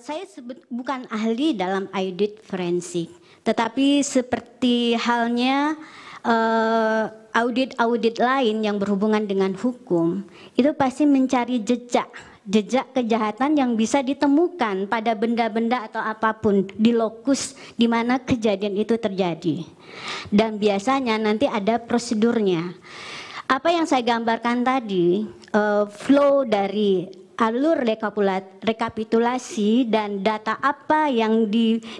Saya bukan ahli dalam audit forensik, tetapi seperti halnya audit-audit lain yang berhubungan dengan hukum, itu pasti mencari jejak kejahatan yang bisa ditemukan pada benda-benda atau apapun di lokus di mana kejadian itu terjadi. Dan biasanya nanti ada prosedurnya. Apa yang saya gambarkan tadi, flow dari alur rekapitulasi dan data apa yang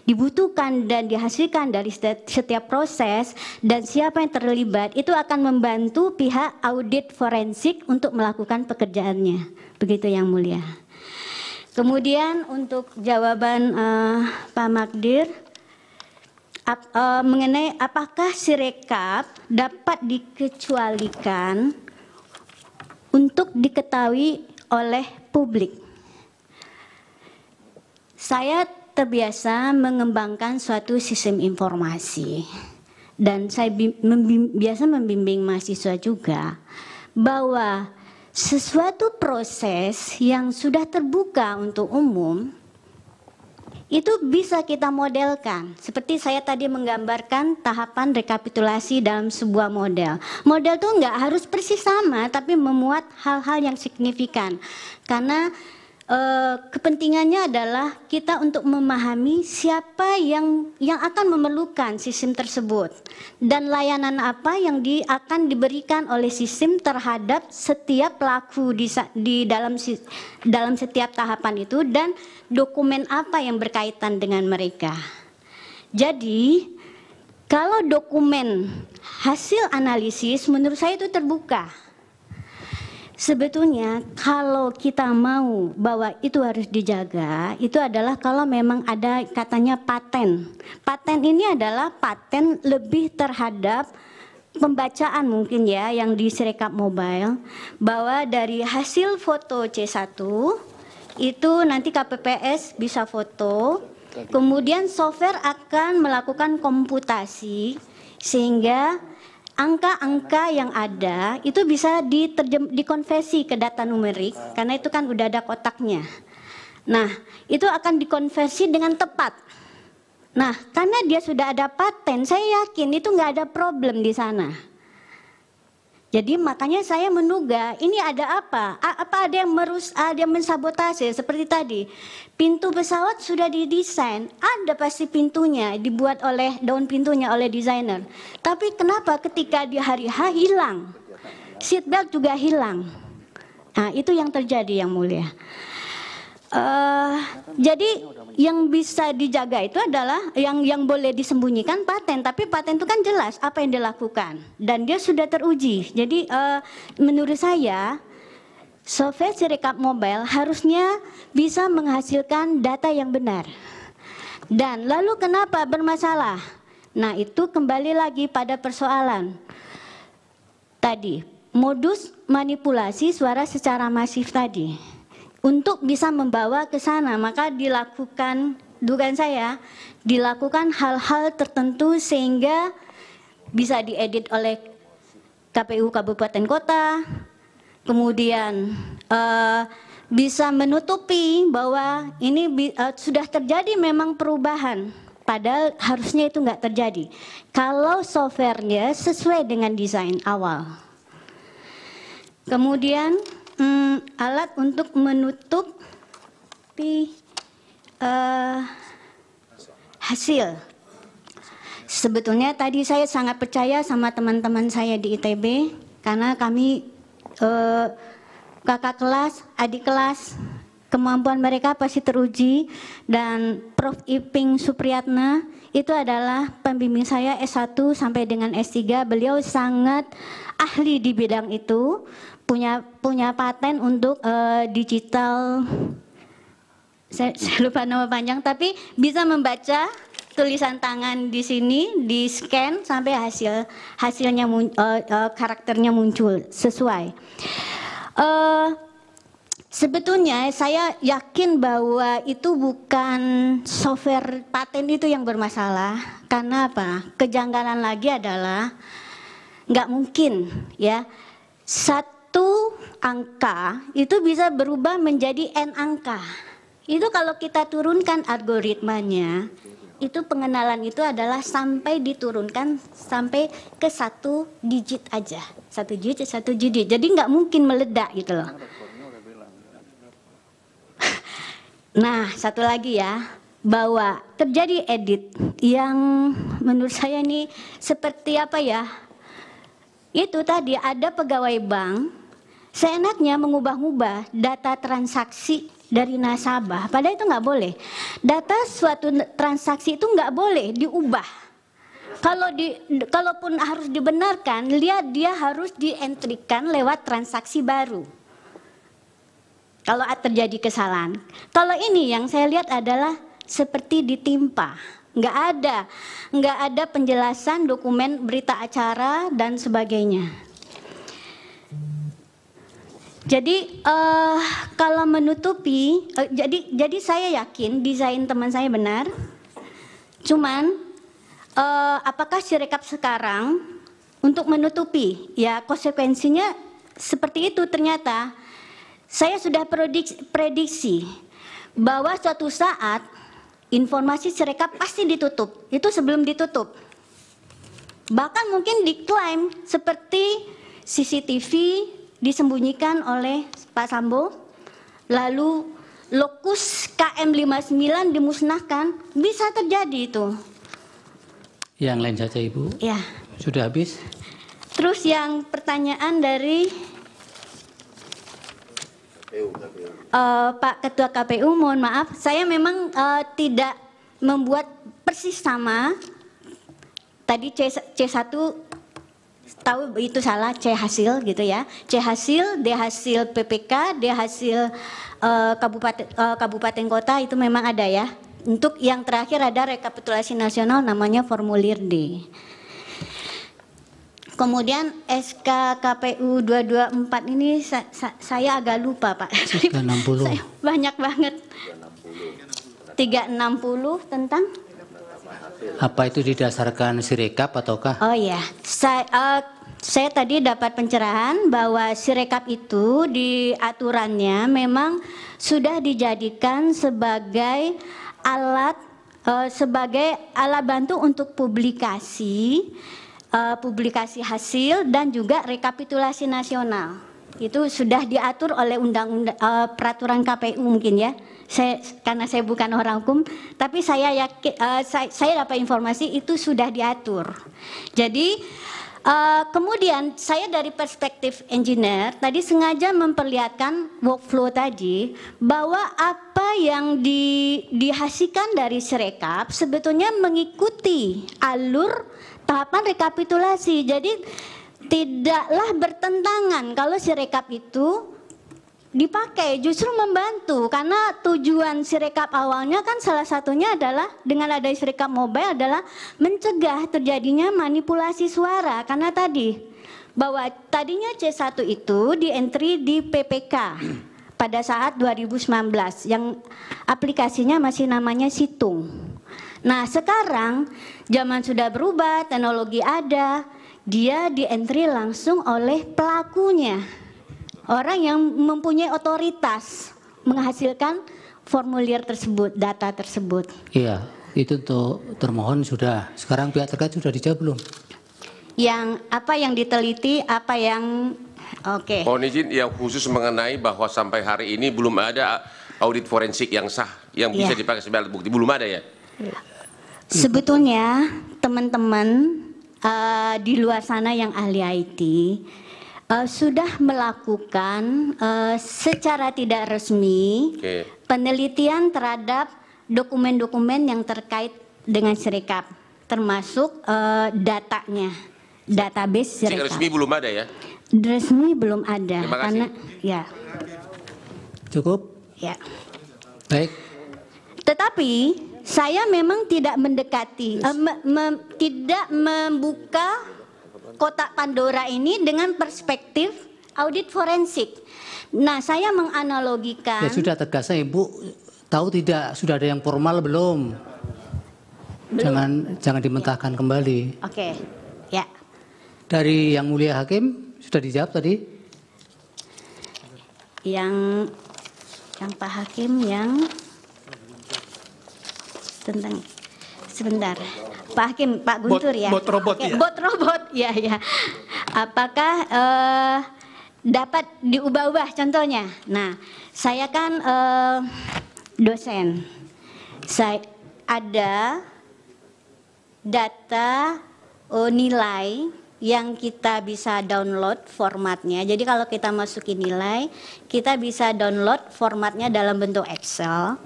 dibutuhkan dan dihasilkan dari setiap proses dan siapa yang terlibat, itu akan membantu pihak audit forensik untuk melakukan pekerjaannya. Begitu Yang Mulia. Kemudian untuk jawaban Pak Magdir, mengenai apakah Sirekap dapat dikecualikan untuk diketahui oleh publik. Saya terbiasa mengembangkan suatu sistem informasi dan saya biasa membimbing mahasiswa juga bahwa sesuatu proses yang sudah terbuka untuk umum itu bisa kita modelkan. Seperti saya tadi menggambarkan tahapan rekapitulasi dalam sebuah model. Model itu enggak harus persis sama, tapi memuat hal-hal yang signifikan. Karena kepentingannya adalah kita untuk memahami siapa yang akan memerlukan sistem tersebut. Dan layanan apa yang akan diberikan oleh sistem terhadap setiap pelaku di dalam setiap tahapan itu, dan dokumen apa yang berkaitan dengan mereka. Jadi, kalau dokumen hasil analisis menurut saya itu terbuka. Sebetulnya kalau kita mau bahwa itu harus dijaga, itu adalah kalau memang ada katanya paten. Paten ini adalah paten lebih terhadap pembacaan mungkin ya yang di Sirekap Mobile, bahwa dari hasil foto C1 itu nanti KPPS bisa foto, kemudian software akan melakukan komputasi sehingga angka-angka yang ada itu bisa dikonversi ke data numerik, karena itu kan udah ada kotaknya. Nah, itu akan dikonversi dengan tepat. Nah, karena dia sudah ada paten, saya yakin itu nggak ada problem di sana. Jadi makanya saya menduga ini ada apa? Apa ada yang mensabotase seperti tadi. Pintu pesawat sudah didesain, ada pasti pintunya dibuat oleh daun pintunya oleh desainer. Tapi kenapa ketika di hari H hilang? Seatbelt juga hilang. Nah, itu yang terjadi Yang Mulia. Jadi yang bisa dijaga itu adalah yang boleh disembunyikan paten, tapi paten itu kan jelas apa yang dilakukan dan dia sudah teruji. Jadi menurut saya software Sirekap Mobile harusnya bisa menghasilkan data yang benar. Dan lalu kenapa bermasalah? Nah, itu kembali lagi pada persoalan tadi, modus manipulasi suara secara masif tadi. Untuk bisa membawa ke sana, maka dilakukan, dugaan saya, dilakukan hal-hal tertentu sehingga bisa diedit oleh KPU Kabupaten Kota, kemudian bisa menutupi bahwa ini sudah terjadi memang perubahan, padahal harusnya itu nggak terjadi. Kalau softwarenya sesuai dengan desain awal. Kemudian alat untuk menutupi hasil. Sebetulnya tadi saya sangat percaya sama teman-teman saya di ITB karena kami kakak kelas, adik kelas, kemampuan mereka pasti teruji, dan Prof. Iping Supriyatna itu adalah pembimbing saya S1 sampai dengan S3. Beliau sangat ahli di bidang itu, punya paten untuk digital, saya lupa nama panjang, tapi bisa membaca tulisan tangan di sini, di scan sampai hasilnya karakternya muncul sesuai. Sebetulnya saya yakin bahwa itu bukan software paten itu yang bermasalah. Karena apa? Kejanggalan lagi adalah nggak mungkin ya satu angka itu bisa berubah menjadi n angka. Itu kalau kita turunkan algoritmanya, itu pengenalan itu adalah sampai diturunkan sampai ke 1 digit aja, 1 digit. Jadi nggak mungkin meledak gitu loh. Nah, satu lagi ya, bahwa terjadi edit yang menurut saya ini seperti apa ya? Itu tadi ada pegawai bank seenaknya mengubah-ubah data transaksi dari nasabah, padahal itu nggak boleh. Data suatu transaksi itu nggak boleh diubah. Kalaupun harus dibenarkan, lihat dia harus dientrikan lewat transaksi baru. Kalau terjadi kesalahan. Kalau ini yang saya lihat adalah seperti ditimpa. Nggak ada penjelasan dokumen berita acara dan sebagainya. Jadi kalau menutupi, jadi saya yakin desain teman saya benar. Cuman apakah Sirekap sekarang untuk menutupi? Ya konsekuensinya seperti itu ternyata. Saya sudah prediksi bahwa suatu saat informasi Sirekap pasti ditutup. Itu sebelum ditutup. Bahkan mungkin diklaim seperti CCTV disembunyikan oleh Pak Sambo, lalu lokus KM59 dimusnahkan, bisa terjadi itu. Yang lain saja Ibu. Ya. Sudah habis. Terus yang pertanyaan dari Pak Ketua KPU, mohon maaf, saya memang tidak membuat persis sama. Tadi C1 tahu itu salah, C hasil gitu ya, C hasil, D hasil PPK, D hasil kabupaten kota itu memang ada ya. Untuk yang terakhir ada rekapitulasi nasional namanya formulir D. Kemudian SK KPU 224 ini saya agak lupa Pak. 360. Banyak banget. 360 tentang? Apa itu didasarkan Sirekap ataukah? Oh ya, saya tadi dapat pencerahan bahwa Sirekap itu di aturannya memang sudah dijadikan sebagai alat bantu untuk publikasi hasil dan juga rekapitulasi nasional. Itu sudah diatur oleh undang-undang peraturan KPU mungkin ya. Karena saya bukan orang hukum, tapi saya yakin saya dapat informasi itu sudah diatur. Jadi kemudian saya dari perspektif engineer tadi sengaja memperlihatkan workflow tadi bahwa apa yang dihasilkan dari Sirekap sebetulnya mengikuti alur tahapan rekapitulasi. Jadi tidaklah bertentangan kalau Sirekap itu dipakai, justru membantu, karena tujuan Sirekap awalnya kan salah satunya adalah dengan adanya Sirekap mobile adalah mencegah terjadinya manipulasi suara, karena tadi bahwa tadinya C1 itu di entry di PPK pada saat 2019 yang aplikasinya masih namanya Situng. Nah sekarang zaman sudah berubah, teknologi ada, dia di entry langsung oleh pelakunya. Orang yang mempunyai otoritas menghasilkan formulir tersebut, data tersebut. Iya, itu untuk termohon sudah. Sekarang pihak terkait sudah dijawab belum? Yang apa yang diteliti, apa yang oke. Mohon izin yang khusus mengenai bahwa sampai hari ini belum ada audit forensik yang sah yang bisa dipakai sebagai alat bukti, belum ada ya? Sebetulnya teman-teman di luar sana yang ahli IT sudah melakukan secara tidak resmi penelitian terhadap dokumen-dokumen yang terkait dengan Sirekap, termasuk datanya, database Sirekap. Resmi belum ada ya? Resmi belum ada, karena ya. Cukup? Ya. Baik. Tetapi saya memang tidak mendekati, tidak membuka kotak Pandora ini dengan perspektif audit forensik. Nah, saya menganalogikan. Ya sudah tegasnya Ibu, tahu tidak sudah ada yang formal belum? Jangan dimentahkan kembali. Oke, ya. Dari Yang Mulia Hakim sudah dijawab tadi. Yang Pak Hakim yang tentang sebentar. Pak Hakim, Pak Guntur ya. Bot robot Oke, ya. Bot robot, ya ya. Apakah dapat diubah-ubah contohnya? Nah, saya kan dosen. Saya ada data nilai yang kita bisa download formatnya. Jadi kalau kita masukin nilai, kita bisa download formatnya dalam bentuk Excel.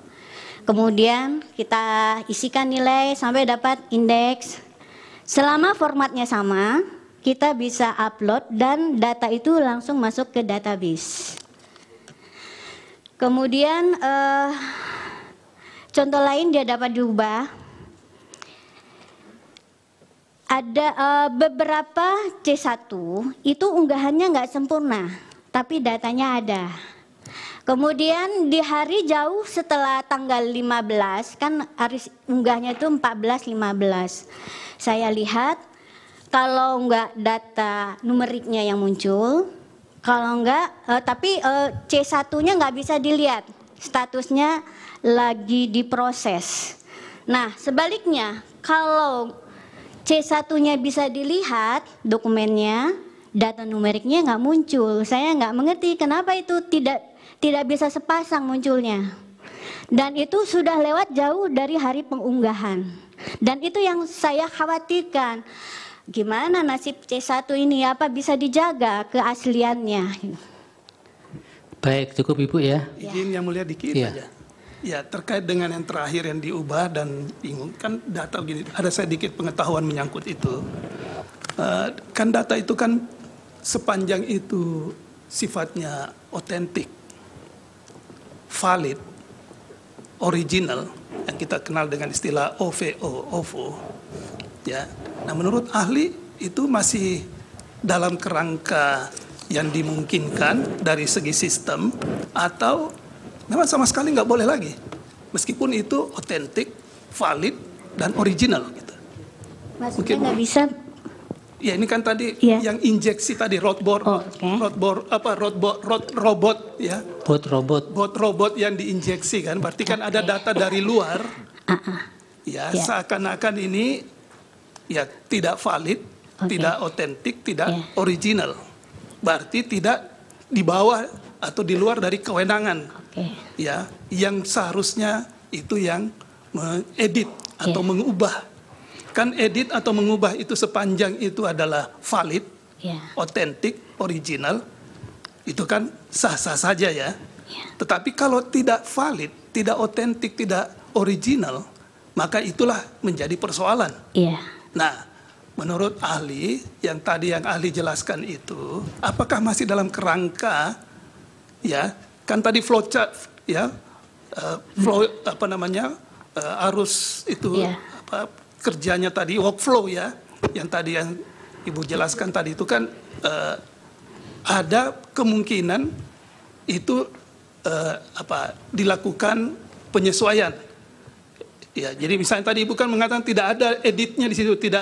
Kemudian kita isikan nilai sampai dapat indeks. Selama formatnya sama, kita bisa upload dan data itu langsung masuk ke database. Kemudian contoh lain dia dapat diubah. Ada beberapa C1 itu unggahannya nggak sempurna, tapi datanya ada. Kemudian di hari jauh setelah tanggal 15, kan hari unggahnya itu 14-15. Saya lihat kalau nggak data numeriknya yang muncul, kalau nggak, tapi C1-nya nggak bisa dilihat, statusnya lagi diproses. Nah sebaliknya, kalau C1-nya bisa dilihat dokumennya, data numeriknya nggak muncul. Saya nggak mengerti kenapa itu tidak bisa sepasang munculnya. Dan itu sudah lewat jauh dari hari pengunggahan. Dan itu yang saya khawatirkan. Gimana nasib C1 ini? Apa bisa dijaga keasliannya? Baik, cukup Ibu ya. Izin yang mulia dikit Iya. aja. Ya, terkait dengan yang terakhir yang diubah dan bingung, kan data begini, ada sedikit pengetahuan menyangkut itu. Kan data itu kan sepanjang itu sifatnya otentik, valid, original, yang kita kenal dengan istilah OVO. Ya. Nah, menurut ahli itu masih dalam kerangka yang dimungkinkan dari segi sistem atau memang sama sekali nggak boleh lagi, meskipun itu otentik, valid, dan original. Gitu. Maksudnya nggak bisa? Ya ini kan tadi Yeah. yang injeksi tadi robot ya. Bot robot yang diinjeksi kan, berarti kan ada data dari luar. Ya, seakan-akan ini ya tidak valid, tidak otentik, tidak original. Berarti tidak di bawah atau di luar dari kewenangan. Ya, yang seharusnya itu yang mengedit atau mengubah. Kan edit atau mengubah itu sepanjang itu adalah valid, otentik, original, itu kan sah-sah saja ya. Tetapi kalau tidak valid, tidak otentik, tidak original, maka itulah menjadi persoalan. Nah, menurut ahli, yang tadi yang ahli jelaskan itu, apakah masih dalam kerangka, ya, kan tadi flowchart, ya, flow arus itu kerjanya tadi workflow ya, yang tadi yang Ibu jelaskan tadi itu kan ada kemungkinan itu dilakukan penyesuaian. Ya, jadi misalnya tadi Ibu kan mengatakan tidak ada editnya di situ, di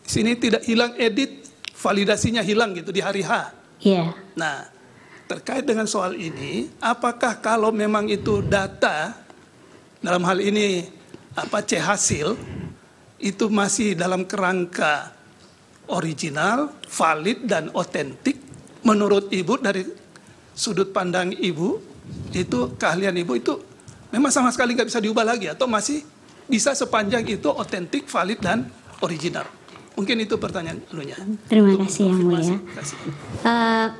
sini tidak hilang edit, validasinya hilang gitu di hari H. Nah, terkait dengan soal ini, apakah kalau memang itu data dalam hal ini C hasil itu masih dalam kerangka original, valid dan otentik menurut Ibu dari sudut pandang Ibu itu keahlian Ibu itu memang sama sekali nggak bisa diubah lagi atau masih bisa sepanjang itu otentik, valid dan original? Mungkin itu pertanyaan anunya. Terima kasih Yang Mulia.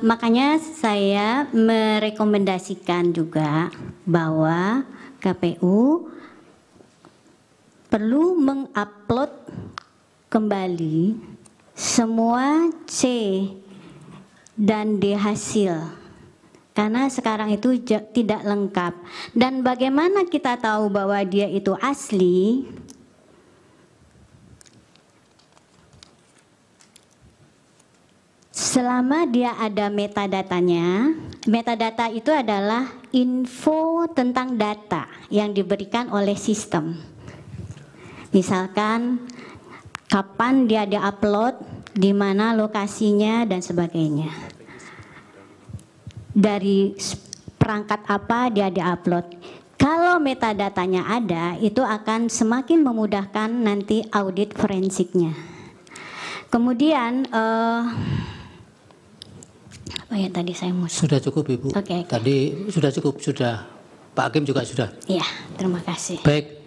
Makanya saya merekomendasikan juga bahwa KPU perlu mengupload kembali semua C dan D hasil. Karena sekarang itu tidak lengkap. Dan bagaimana kita tahu bahwa dia itu asli? Selama dia ada metadatanya, metadata itu adalah info tentang data yang diberikan oleh sistem. Misalkan kapan dia di-upload, di mana lokasinya dan sebagainya. Dari perangkat apa dia di-upload. Kalau kalau metadatanya ada, itu akan semakin memudahkan nanti audit forensiknya. Kemudian apa ya tadi saya mau. Sudah cukup Ibu. Oke. Tadi sudah cukup, sudah. Pak Hakim juga sudah. Iya, terima kasih. Baik.